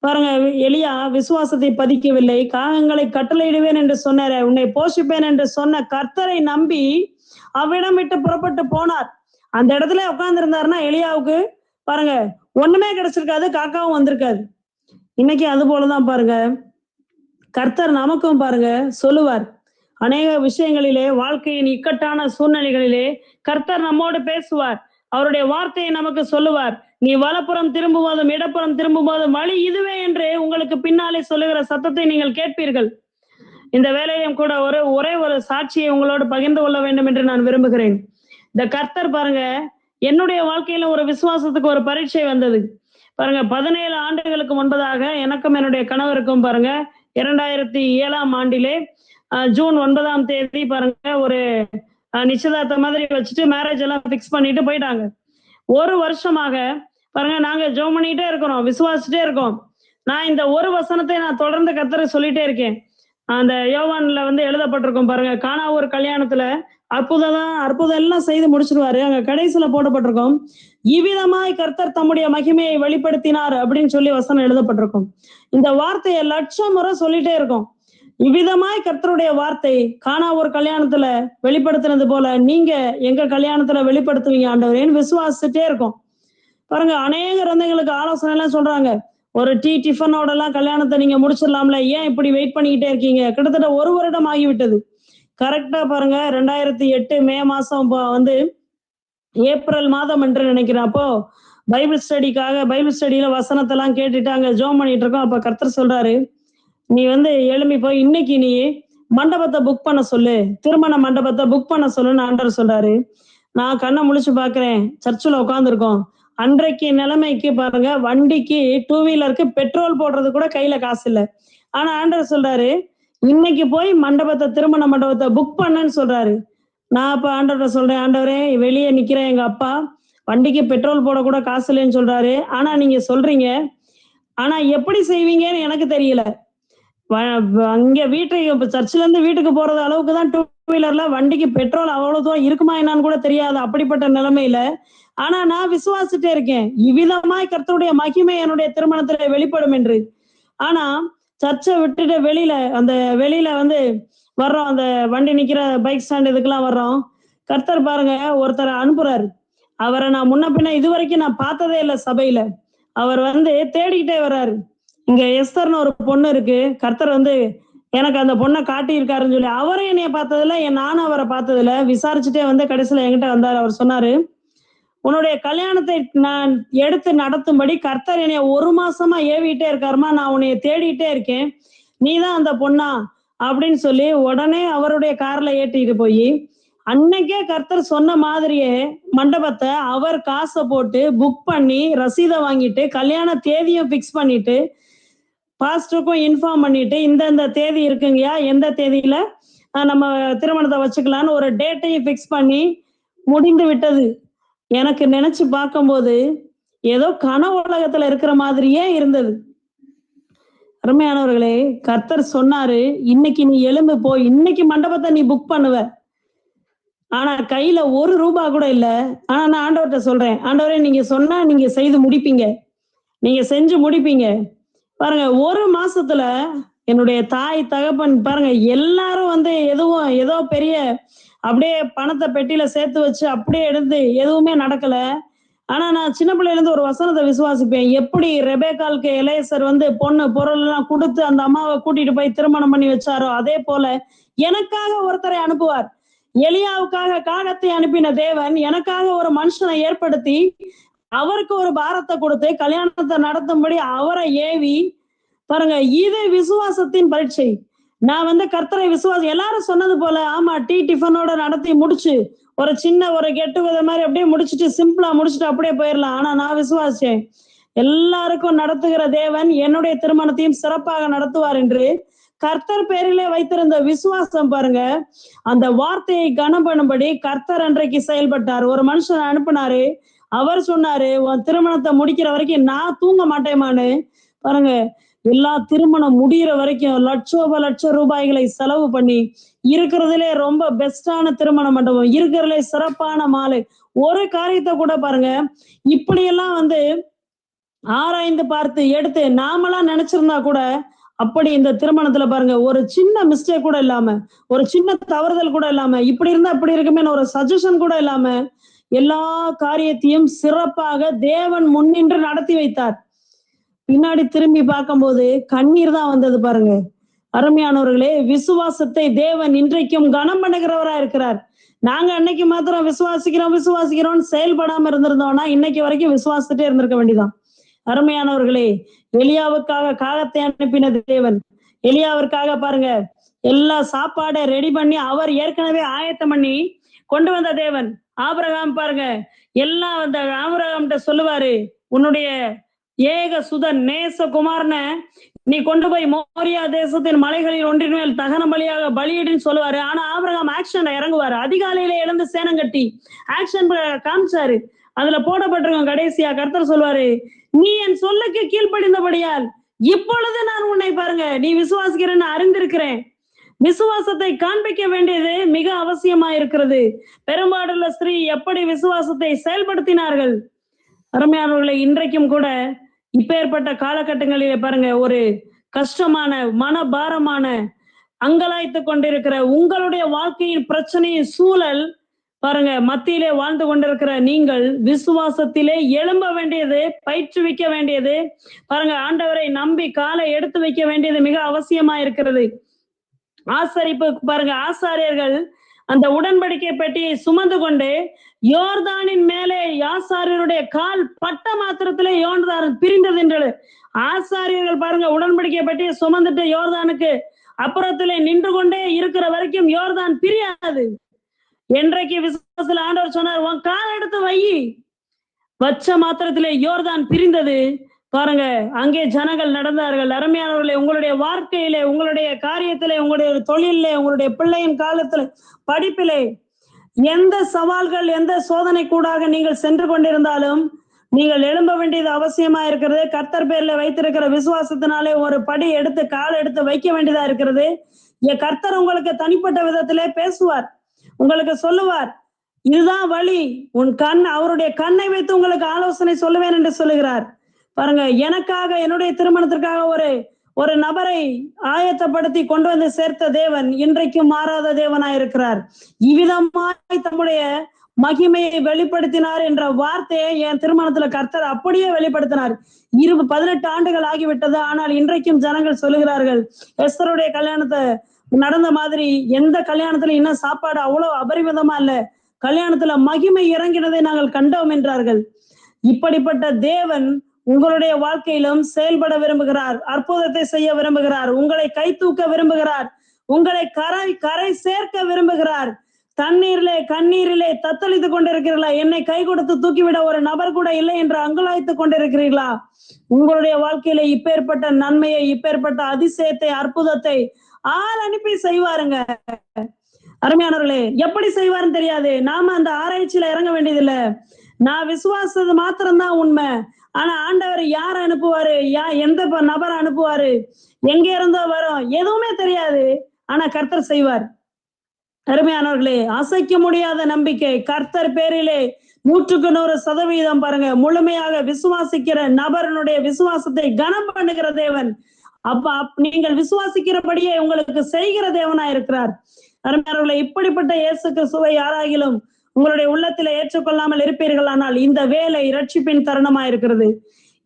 பாருங்க எலியா விசுவாசத்தை பதிக்கவில்லை. காகங்களை கட்டளையிடுவேன் என்று சொன்னாரே, உன்னை போஷிப்பேன் என்று சொன்ன கர்த்தரை நம்பி அவ்விடம் விட்டு புறப்பட்டு போனார். அந்த இடத்துல உட்கார்ந்து இருந்தாருன்னா எலியாவுக்கு பாருங்க ஒண்ணுமே கிடைச்சிருக்காது, காக்காவும் வந்திருக்காது. இன்னைக்கு அது போலதான் பாருங்க, கர்த்தர் நமக்கும் பாருங்க சொல்லுவார். அநேக விஷயங்களிலே, வாழ்க்கையின் இக்கட்டான சூழ்நிலைகளிலே கர்த்தர் நம்மோடு பேசுவார். அவருடைய வார்த்தையை நமக்கு சொல்லுவார். நீ வலப்புறம் திரும்பும்போதும் இடப்புறம் திரும்பும்போதும் வழி இதுவே என்று உங்களுக்கு பின்னாலே சொல்லுகிற சத்தத்தை நீங்கள் கேட்பீர்கள். இந்த வேலையும் கூட ஒரே ஒரு சாட்சியை உங்களோடு பகிர்ந்து கொள்ள வேண்டும் என்று நான் விரும்புகிறேன். இந்த கர்த்தர் பாருங்க, என்னுடைய வாழ்க்கையில ஒரு விசுவாசத்துக்கு ஒரு பரீட்சை வந்தது. பாருங்க, 17 ஆண்டுகளுக்கு முன்பதாக எனக்கும் என்னுடைய கணவருக்கும் பாருங்க 2007ஆம் ஆண்டிலே ஜூன் 9ஆம் தேதி பாருங்க ஒரு நிச்சயதார்த்த மாதிரி வச்சுட்டு மேரேஜ் எல்லாம் பிக்ஸ் பண்ணிட்டு போயிட்டாங்க. ஒரு வருஷமாக பாருங்க நாங்க ஜெபம் பண்ணிட்டே இருக்கிறோம், விசுவாசிட்டே இருக்கோம். நான் இந்த ஒரு வசனத்தை நான் தொடர்ந்து கர்த்தருக்கு சொல்லிட்டே இருக்கேன். அந்த யோவான்ல வந்து எழுதப்பட்டிருக்கும் பாருங்க, கானா ஒரு கல்யாணத்துல அற்புதம் எல்லாம் செய்து முடிச்சிருவாரு. அங்க கடைசியில போடப்பட்டிருக்கும், இவ்விதமாய் கர்த்தர் தம்முடைய மகிமையை வெளிப்படுத்தினார் அப்படின்னு சொல்லி வசனம் எழுதப்பட்டிருக்கும். இந்த வார்த்தையை லட்சம் முறை சொல்லிட்டே இருக்கும். இவ்விதமாய் கர்த்தருடைய வார்த்தை கானா ஒரு கல்யாணத்துல வெளிப்படுத்தினது போல நீங்க எங்க கல்யாணத்துல வெளிப்படுத்துவீங்க ஆண்டவரேன்னு விசுவாசிட்டே இருக்கும். பாருங்க, அநேக இறந்தவங்களுக்கு ஆலோசனை எல்லாம் சொல்றாங்க, ஒரு டிஃபனோட எல்லாம் கல்யாணத்தை நீங்க முடிச்சிடலாம்ல, ஏன் இப்படி வெயிட் பண்ணிக்கிட்டே இருக்கீங்க? கிட்டத்தட்ட 1 வருடம் ஆகிவிட்டது. கரெக்டா பாருங்க 2008 மே மாசம் வந்து ஏப்ரல் மாதம் என்று நினைக்கிறேன். அப்போ பைபிள் ஸ்டடியில வசனத்தை எல்லாம் கேட்டுட்டு அங்க ஜெபம் பண்ணிட்டு இருக்கோம். அப்ப கர்த்தர் சொல்றாரு, நீ வந்து எழும்பி போய் இன்னைக்கு நீ மண்டபத்தை புக் பண்ண சொல்லு, திருமண மண்டபத்தை புக் பண்ண சொல்லுன்னு ஆண்டவர் சொல்றாரு. நான் கண்ணை முழிச்சு பாக்குறேன், சர்ச்சில் உட்காந்துருக்கோம். அன்றைக்கு நிலைமைக்கு பாருங்க, வண்டிக்கு 2 வீலருக்கு பெட்ரோல் போடுறது கூட கையில காசு இல்லை. ஆனா ஆண்டவர் சொல்றாரு, இன்னைக்கு போய் திருமண மண்டபத்தை புக் பண்ணன்னு சொல்றாரு. நான் அப்ப ஆண்டவரை சொல்றேன், ஆண்டவரே வெளியே நிக்கிறேன், எங்க அப்பா வண்டிக்கு பெட்ரோல் போட கூட காசு இல்லைன்னு சொல்றாரு. ஆனா நீங்க சொல்றீங்க, ஆனா எப்படி செய்வீங்கன்னு எனக்கு தெரியல. அங்க சர்ச்சில இருந்து வீட்டுக்கு போறது அளவுக்கு தான் 2 வீலர்ல, வண்டிக்கு பெட்ரோல் அவ்வளவு தூரம் இருக்குமா என்னன்னு கூட தெரியாது, அப்படிப்பட்ட நிலைமையில. ஆனா நான் விசுவாசிட்டே இருக்கேன், இவ்விதமாய் கர்த்தருடைய மகிமை என்னுடைய திருமணத்துல வெளிப்படும் என்று. ஆனா சர்ச்சை விட்டுட்டு வெளியில வந்து வர்றோம், அந்த வண்டி நிக்கிற பைக் ஸ்டாண்ட் இதுக்கெல்லாம் வர்றோம். கர்த்தர் பாருங்க ஒருத்தரை அனுப்புறாரு. அவரை நான் முன்ன பின்ன இதுவரைக்கும் நான் பார்த்ததே இல்லை சபையில. அவர் வந்து தேடிக்கிட்டே வர்றாரு. இங்க எஸ்தர்னு ஒரு பொண்ணு இருக்கு, கர்த்தர் வந்து எனக்கு அந்த பொண்ணை காட்டியிருக்காருன்னு சொல்லி அவரும் என்னைய பார்த்ததில்ல, நானும் அவரை பார்த்ததில்ல. விசாரிச்சுட்டே வந்து கடைசியில என்கிட்ட வந்தாரு. அவர் சொன்னாரு, உன்னுடைய கல்யாணத்தை நான் எடுத்து நடத்தும்படி கர்த்தர் என்னைய 1 மாசமா ஏவிட்டே இருக்காருமா, நான் உன்னைய தேடிட்டே இருக்கேன், நீதான் அந்த பொண்ணா அப்படின்னு சொல்லி உடனே அவருடைய கார்ல ஏற்றிட்டு போய் அன்னைக்கே கர்த்தர் சொன்ன மாதிரியே மண்டபத்தை அவர் காசை போட்டு புக் பண்ணி ரசீதை வாங்கிட்டு கல்யாண தேதியும் பிக்ஸ் பண்ணிட்டு பாஸ்டருக்கும் இன்ஃபார்ம் பண்ணிட்டு, இந்த தேதி இருக்குங்கய்யா, எந்த தேதியில நம்ம திருமணத்தை வச்சுக்கலான்னு ஒரு டேட்டையும் பிக்ஸ் பண்ணி முடிந்து விட்டது. எனக்கு நினைச்சு பார்க்கும்போது ஏதோ கனவு உலகத்துல இருக்கிற மாதிரியே இருந்தது. அருமையானவர்களே, கர்த்தர் சொன்னாரு, இன்னைக்கு நீ எழும்பு போய் இன்னைக்கு மண்டபத்தை நீ புக் பண்ணுவ. ஆனா கையில 1 ரூபாய் கூட இல்ல. ஆனா நான் ஆண்டவர்கிட்ட சொல்றேன், ஆண்டவரே நீங்க சொன்னா நீங்க செய்து முடிப்பீங்க, நீங்க செஞ்சு முடிப்பீங்க. பாருங்க 1 மாசத்துல என்னுடைய தாய் தகப்பன் பாருங்க எல்லாரும் வந்து ஏதோ பெரிய அப்படியே பணத்தை பெட்டியில சேர்த்து வச்சு அப்படியே எடுத்து எதுவுமே நடக்கல. ஆனா நான் சின்ன பிள்ளையில இருந்து ஒரு வசனத்தை விசுவாசிப்பேன். எப்படி ரெபேக்காலுக்கு எலேசர் வந்து பொண்ணு பொருள் எல்லாம் கொடுத்து அந்த அம்மாவை கூட்டிட்டு போய் திருமணம் பண்ணி வச்சாரோ, அதே போல எனக்காக ஒருத்தரை அனுப்புவார். எலியாவுக்காக காகத்தை அனுப்பின தேவன் எனக்காக ஒரு மனுஷனை ஏற்படுத்தி அவருக்கு ஒரு பாரத்தை கொடுத்து கல்யாணத்தை நடத்தும்படி அவரை ஏவி பாருங்க. இது விசுவாசத்தின் பரீட்சை. நான் கர்த்தரை விசுவாசம் எல்லாரும் சொன்னது போல ஆமா டிஃபனோட நடத்தி முடிச்சு ஒரு சின்ன ஒரு கெட்டுகெதர் மாதிரி அப்படியே முடிச்சுட்டு சிம்பிளா முடிச்சுட்டு அப்படியே போயிடலாம். ஆனா நான் விசுவாசிச்சேன் எல்லாருக்கும் நடத்துகிற தேவன் என்னுடைய திருமணத்தையும் சிறப்பாக நடத்துவார் என்று. கர்த்தர் பேரிலே வைத்திருந்த விசுவாசம் பாருங்க, அந்த வார்த்தையை கனம் பண்ணும்படி கர்த்தர் அன்றைக்கு செயல்பட்டார். ஒரு மனுஷன் அனுப்பினாரு, அவர் சொன்னாரு உன் திருமணத்தை முடிக்கிற வரைக்கும் நான் தூங்க மாட்டேமான்னு. பாருங்க, எல்லா திருமணம் முடிகிற வரைக்கும் லட்ச ரூபாய்களை செலவு பண்ணி இருக்கிறதுலே ரொம்ப பெஸ்டான திருமண மண்டபம், இருக்கிறதுலே சிறப்பான மாலை, ஒரு காரியத்தை கூட பாருங்க இப்படியெல்லாம் ஆராய்ந்து பார்த்து எடுத்து நாமெல்லாம் நினைச்சிருந்தா கூட அப்படி இந்த திருமணத்துல பாருங்க ஒரு சின்ன மிஸ்டேக் கூட இல்லாம, ஒரு சின்ன தவறுதல் கூட இல்லாம, இப்படி இருந்தா இப்படி இருக்குமே ஒரு சஜஷன் கூட இல்லாம எல்லா காரியத்தையும் சிறப்பாக தேவன் முன்னின்று நடத்தி வைத்தார். பின்னாடி திரும்பி பார்க்கும்போது கண்ணீர் தான் வந்தது பாருங்க. அருமையானவர்களே, விசுவாசத்தை தேவன் இன்றைக்கும் கனம் பண்ணுகிறவரா இருக்கிறார். நாங்க அன்னைக்கு மாத்திரம் விசுவாசிக்கிறோம் செயல்படாம இருந்திருந்தோம்னா இன்னைக்கு வரைக்கும் விசுவாசிட்டே இருந்திருக்க வேண்டியதான். அருமையானவர்களே, எலியாவுக்காக காகத்தை அனுப்பின தேவன், எலியாவிற்காக பாருங்க எல்லா சாப்பாடை ரெடி பண்ணி அவர் ஏற்கனவே ஆயத்தம் பண்ணி கொண்டு வந்த தேவன். ஆபிரகாம் பாருங்க எல்லாம் ஆபிரகாம் சொல்லுவாரு, உன்னுடைய ஏக சுதன் நேசகுமாரன நீ கொண்டு போய் மோரியா தேசத்தின் மலைகளில் ஒன்றின் மேல் தகன பலியாக பலியிடுன்னு சொல்லுவாரு. ஆனா ஆபிரகாம் ஆக்ஷன் இறங்குவாரு. அதிகாலையில எழுந்து சேனம் கட்டி ஆக்ஷன் காமிச்சாரு. அதுல போடப்பட்டிருக்கோம் கடைசியா கர்த்தர் சொல்வாரு, நீ என் சொல்லுக்கு கீழ்ப்படிந்தபடியால் இப்பொழுது நான் உன்னை பாருங்க நீ விசுவாசிக்கிறேன்னு அறிந்திருக்கிறேன். விசுவாசத்தை காண்பிக்க வேண்டியது மிக அவசியமா இருக்கிறது. பெரும்பாடுள்ள ஸ்திரீ எப்படி விசுவாசத்தை செயல்படுத்தினார்கள். அருமையானவர்களை, இன்றைக்கும் கூட இப்பேற்பட்ட காலகட்டங்களிலே பாருங்க ஒரு கஷ்டமான மனபாரமான அங்கலாய்த்து கொண்டிருக்கிற உங்களுடைய வாழ்க்கையின் பிரச்சனையின் சூழல் பாருங்க மத்தியிலே வாழ்ந்து கொண்டிருக்கிற நீங்கள் விசுவாசத்திலே எழும்ப வேண்டியது, பயிற்றுவிக்க வேண்டியது பாருங்க, ஆண்டவரை நம்பி காலை எடுத்து வைக்க வேண்டியது மிக அவசியமா இருக்கிறது. ஆசரிப்பு பாருங்க, ஆசாரியர்கள் அந்த உடன்படிக்கை பெட்டியை சுமந்து கொண்டு யோர்தானின் மேலே ஆசாரியருடைய கால் பட்ட மாத்திரத்திலே யோர்தான் பிரிந்தது என்று ஆசாரியர்கள் பாருங்க உடன்படிக்கை பெட்டியை சுமந்துட்டு யோர்தானுக்கு அப்புறத்திலே நின்று கொண்டே இருக்கிற வரைக்கும் யோர்தான் பிரியாது. என்றைக்கு விசுவாசத்துல ஆண்டவர் சொன்னார் உன் கால் எடுத்து வை, வச்ச மாத்திரத்திலே யோர்தான் பிரிந்தது. பாருங்க அங்கே ஜனங்கள் நடந்தார்கள். அருமையானவர்களே, உங்களுடைய வாழ்க்கையிலே, உங்களுடைய காரியத்திலே, உங்களுடைய தொழிலே, உங்களுடைய பிள்ளையின் காலத்துல, படிப்பிலே எந்த சவால்கள் எந்த சோதனை கூடாக நீங்கள் சென்று கொண்டிருந்தாலும் நீங்கள் எழும்ப வேண்டியது அவசியமா இருக்கிறது. கர்த்தர் பேர்ல வைத்திருக்கிற விசுவாசத்தினாலே ஒரு படி எடுத்து கால் எடுத்து வைக்க வேண்டியதா இருக்கிறது. கர்த்தர் உங்களுக்கு தனிப்பட்ட விதத்திலே பேசுவார், உங்களுக்கு சொல்லுவார், இதுதான் வழி, உன் கண் அவருடைய கண்ணை வைத்து உங்களுக்கு ஆலோசனை சொல்லுவேன் என்று சொல்லுகிறார். பாருங்க, எனக்காக என்னுடைய திருமணத்திற்காக ஒரு நபரை ஆயத்தப்படுத்தி கொண்டு வந்து சேர்த்த தேவன் இன்றைக்கும் மாறாத தேவனாயிருக்கிறார். இவ்விதமாய் தம்முடைய மகிமையை வெளிப்படுத்தினார் என்ற வார்த்தையை என் திருமணத்துல கர்த்தர் அப்படியே வெளிப்படுத்தினார். 18 ஆண்டுகள் ஆகிவிட்டது. ஆனால் இன்றைக்கும் ஜனங்கள் சொல்லுகிறார்கள், எஸ்தருடைய கல்யாணத்தை நடந்த மாதிரி எந்த கல்யாணத்துல இன்னும் சாப்பாடு அவ்வளவு அபரிமிதமா இல்ல, கல்யாணத்துல மகிமை இறங்கினதை நாங்கள் கண்டோம் என்றார்கள். இப்படிப்பட்ட தேவன் உங்களுடைய வாழ்க்கையிலும் செயல்பட விரும்புகிறார், அற்புதத்தை செய்ய விரும்புகிறார், உங்களை கை தூக்க விரும்புகிறார், உங்களை கரை சேர்க்க விரும்புகிறார். கண்ணீரிலே தத்தளித்துக் கொண்டிருக்கிறீர்களா? என்னை கை கொடுத்து தூக்கிவிட ஒரு நபர் கூட இல்லை என்று அங்குலாய்த்துக் கொண்டிருக்கிறீர்களா? உங்களுடைய வாழ்க்கையில இப்பேற்பட்ட நன்மையை, இப்பேற்பட்ட அதிசயத்தை, அற்புதத்தை ஆள் அனுப்பி செய்வாருங்க. அருமையானவர்களே, எப்படி செய்வாருன்னு தெரியாது, நாம அந்த ஆராய்ச்சியில இறங்க வேண்டியதில்லை. நான் விசுவாசது மாத்திரம்தான் உண்மை. ஆனா ஆண்டவர் யார் அனுப்புவாரு, எந்த நபர் அனுப்புவாரு, எங்க இருந்தோ வரும், எதுவுமே தெரியாது. ஆனா கர்த்தர் செய்வார். அருமையானவர்களே, அசைக்க முடியாத நம்பிக்கை, கர்த்தர் பேரிலே 100% பாருங்க முழுமையாக விசுவாசிக்கிற நபரனுடைய விசுவாசத்தை கனம் பண்ணுகிற தேவன். நீங்கள் விசுவாசிக்கிறபடியே உங்களுக்கு செய்கிற தேவனா இருக்கிறார். அருமையானவர்களே, இப்படிப்பட்ட இயேசு கிறிஸ்துவை யாராகிலும் உங்களுடைய உள்ளத்திலே ஏற்றுக்கொள்ளாமல் இருப்பீர்கள், ஆனால் இந்த வேலை இரட்சிப்பின் தருணமா இருக்கிறது.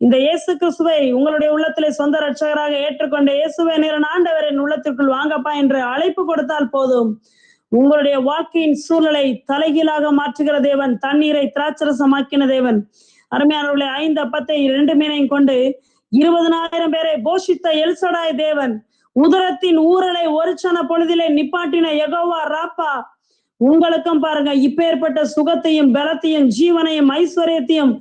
இந்த இயேசு கிறிஸ்துவை உங்களுடைய உள்ளத்திலே சொந்த ரட்சகராக ஏற்றுக்கொண்ட இயேசுவை நீர் ஆண்டவரின் உள்ளத்திற்குள் வாங்கப்பா என்று அழைப்பு கொடுத்தால் போதும். உங்களுடைய வாழ்க்கையின் சூழலை தலைகீழாக மாற்றுகிற தேவன், தண்ணீரை திராட்சரசமாக்கின தேவன். அருமையானவர்களே, 5 10 2 மீனையும் கொண்டு 20,000 பேரை போஷித்த எல்சடாய் தேவன், உதரத்தின் ஊரலை ஒரு சன பொழுதிலே நிப்பாட்டின யெகோவா ராப்பா, உங்களுக்கும் பாருங்க இப்பேற்பட்ட சுகத்தையும் பலத்தையும் ஜீவனையும் ஐஸ்வர்யத்தையும்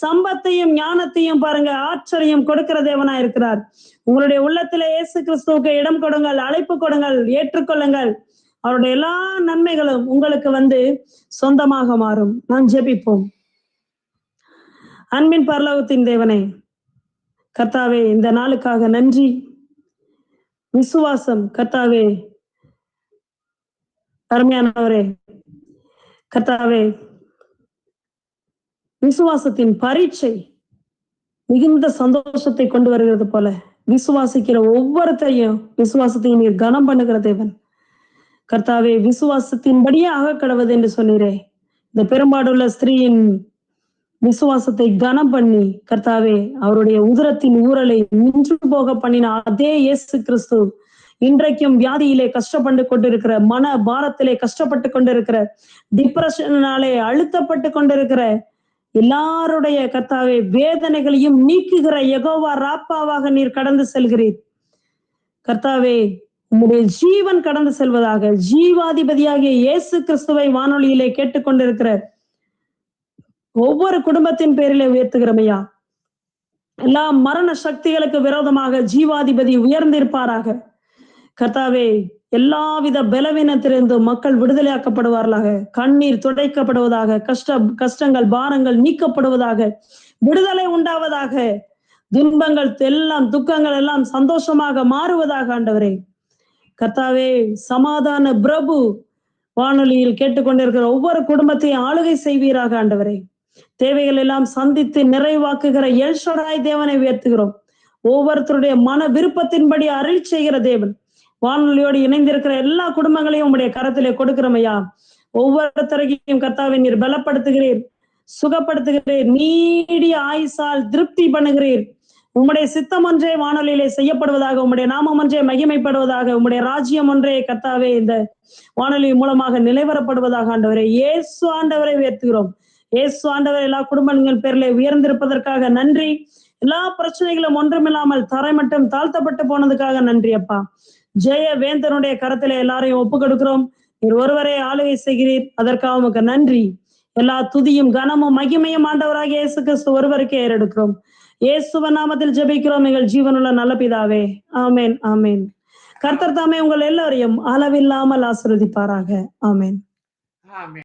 சம்பத்தையும் ஞானத்தையும் பாருங்க ஆச்சரியம் கொடுக்கிற தேவனா இருக்கிறார். உங்களுடைய உள்ளத்திலே இயேசு கிறிஸ்துவுக்கு இடம் கொடுங்கள், அழைப்பு கொடுங்கள், ஏற்றுக்கொள்ளுங்கள். அவருடைய எல்லா நன்மைகளும் உங்களுக்கு சொந்தமாக மாறும். நாம் ஜெபிப்போம். அன்பின் பரலோகத்தின் தேவனே, கர்த்தாவே, இந்த நாளுக்காக நன்றி. விசுவாசம் கர்த்தாவே, அருமையானவரே, கர்த்தாவே, விசுவாசத்தின் பரீட்சை மிகுந்த சந்தோஷத்தை கொண்டு வருகிறது போல விசுவாசிக்கிற ஒவ்வொருத்தையும் விசுவாசத்தையும் நீர் கனம் பண்ணுகிற தேவன். கர்த்தாவே, விசுவாசத்தின்படியே ஆக கடவுது என்று சொன்னீரே, இந்த பெரும்பாடுள்ள ஸ்திரீயின் விசுவாசத்தை கனம் பண்ணி கர்த்தாவே, அவருடைய உதரத்தின் ஊரலை நின்று போக பண்ணின அதே இயேசு கிறிஸ்து இன்றைக்கும் வியாதியிலே கஷ்டப்பட்டு கொண்டிருக்கிற, மன பாரத்திலே கஷ்டப்பட்டு கொண்டிருக்கிற, டிப்ரெஷனாலே அழுத்தப்பட்டு கொண்டிருக்கிற எல்லாருடைய கர்த்தாவே வேதனைகளையும் நீக்குகிற யெகோவா ராப்பாவாக நீர் கடந்து செல்கிறீர். கர்த்தாவே, உம்முடைய ஜீவன் கடந்து செல்வதாக ஜீவாதிபதியாகிய இயேசு கிறிஸ்துவை வானொலியிலே கேட்டுக்கொண்டிருக்கிற ஒவ்வொரு குடும்பத்தின் பேரிலே உயர்த்துகிறமையா. எல்லா மரண சக்திகளுக்கு விரோதமாக ஜீவாதிபதி உயர்ந்திருப்பாராக. கர்த்தாவே, எல்லாவித பலவீனத்திலிருந்து மக்கள் விடுதலையாக்கப்படுவார்களாக. கண்ணீர் துடைக்கப்படுவதாக, கஷ்டங்கள் பாரங்கள் நீக்கப்படுவதாக, விடுதலை உண்டாவதாக, துன்பங்கள் எல்லாம் துக்கங்கள் எல்லாம் சந்தோஷமாக மாறுவதாக. ஆண்டவரே கர்த்தாவே, சமாதான பிரபு வானொலியில் கேட்டுக்கொண்டிருக்கிற ஒவ்வொரு குடும்பத்தையும் ஆளுகை செய்வீராக. ஆண்டவரே, தேவைகள் எல்லாம் சந்தித்து நிறைவாக்குகிற எல்ஷடாய் தேவனை உயர்த்துகிறோம். ஒவ்வொருத்தருடைய மன விருப்பத்தின்படி அருள் செய்கிற தேவன், வானொலியோடு இணைந்திருக்கிற எல்லா குடும்பங்களையும் உங்களுடைய கரத்திலே கொடுக்கிறமையா. ஒவ்வொருத்தரையும் கர்த்தாவை நீர் பலப்படுத்துகிறீர், சுகப்படுத்துகிறீர், நீடிய ஆயுசால் திருப்தி பண்ணுகிறீர். உம்முடைய சித்தம் ஒன்றே வானொலியிலே செய்யப்படுவதாக, உம்முடைய நாமம் ஒன்றே மகிமைப்படுவதாக, உம்முடைய ராஜ்யம் ஒன்றே கர்த்தாவே இந்த வானொலி மூலமாக நிலைவரப்படுவதாக. ஆண்டவரை இயேசு ஆண்டவரை உயர்த்துகிறோம். இயேசு ஆண்டவர் எல்லா குடும்பங்கள் பேரிலே உயர்ந்திருப்பதற்காக நன்றி. எல்லா பிரச்சனைகளும் ஒன்றுமில்லாமல் தரை மட்டும் தாழ்த்தப்பட்டு போனதுக்காக நன்றி அப்பா. ஜெய வேந்தனுடைய கரத்திலே எல்லாரையும் ஒப்பு கொடுக்கிறோம். நீர் ஒருவரே ஆளுகை செய்கிறீர், அதற்காக உமக்கு நன்றி. எல்லா துதியும் கனமும் மகிமையும் ஆண்டவராக இயேசு கிறிஸ்து ஒருவருக்கே ஏறெடுக்கிறோம். இயேசுவின் நாமத்தில் ஜெபிக்கிறோம் எங்கள் ஜீவனுள்ள நல்ல பிதாவே, ஆமேன் ஆமேன். கர்த்தர் தாமே உங்கள் எல்லாரையும் அளவில்லாமல் ஆசீர்வதிப்பாராக. ஆமேன்.